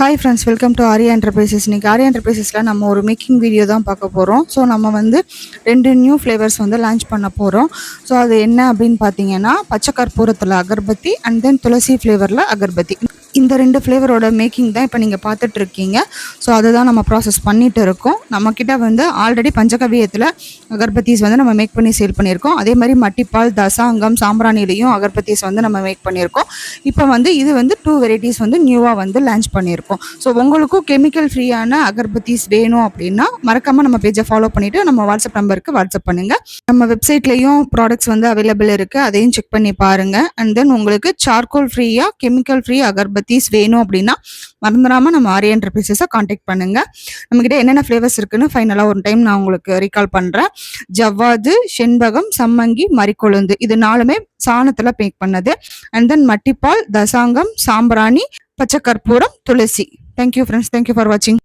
Hi friends, welcome to Arya enterprises. இன்றைக்கி ஆர்யா என்டர்பிரைசஸில் நம்ம ஒரு மேக்கிங் வீடியோ தான் பார்க்க போகிறோம். ஸோ நம்ம வந்து 2 நியூ ஃப்ளேவர்ஸ் வந்து லான்ச் பண்ண போகிறோம். ஸோ அது என்ன அப்படின்னு பார்த்தீங்கன்னா, பச்சை கற்பூரத்தில் அகர்பத்தி அண்ட் தென் துளசி ஃப்ளேவரில் அகர்பத்தி. இந்த 2 ஃப்ளேவரோட மேக்கிங் தான் இப்போ நீங்கள் பார்த்துட்ருக்கீங்க. ஸோ அதை தான் நம்ம ப்ராசஸ் பண்ணிகிட்டு இருக்கோம். நம்மக்கிட்ட வந்து ஆல்ரெடி பஞ்சகவியத்தில் அகர்பத்தீஸ் வந்து நம்ம மேக் பண்ணி சேல் பண்ணியிருக்கோம். அதே மாதிரி மட்டிப்பால், தசாங்கம், சாம்பிராணிலையும் அகர்பத்தீஸ் வந்து நம்ம மேக் பண்ணியிருக்கோம். இப்போ வந்து இது வந்து 2 வெரைட்டிஸ் வந்து நியூவாக வந்து லான்ச் பண்ணியிருக்கோம். ஸோ உங்களுக்கும் கெமிக்கல் ஃப்ரீயான அகர்பத்தீஸ் வேணும் அப்படின்னா மறக்காமல் நம்ம பேஜை ஃபாலோ பண்ணிவிட்டு நம்ம வாட்ஸ்அப் நம்பருக்கு வாட்ஸ்அப் பண்ணுங்கள். நம்ம வெப்சைட்லேயும் ப்ராடக்ட்ஸ் வந்து அவைலபிள் இருக்குது, அதையும் செக் பண்ணி பாருங்கள். அண்ட் தென் உங்களுக்கு சார்கோல் ஃப்ரீயாக கெமிக்கல் ஃப்ரீ அகர்பத்தீஸ் வேணும் அப்படின்னா மறந்துடாமல் நம்ம ஆர்யா என்டர்பிரைசஸை காண்டாக்ட் பண்ணுங்கள். நம்மக்கிட்ட என்னென்ன ஃப்ளேவர்ஸ் இருக்குன்னு ஃபைனலாக ஒரு டைம் நான் உங்களுக்கு ரீகால் பண்ணுறேன். ஜவ்வாது, செண்பகம், சம்மங்கி, மறிக்கொழுந்து, இது 4மே சாணத்தில் பேக் பண்ணது. அண்ட் தென் மட்டிப்பால், தசாங்கம், சாம்பிராணி, பச்சை கற்பூரம், துளசி. Thank you friends. Thank you for watching.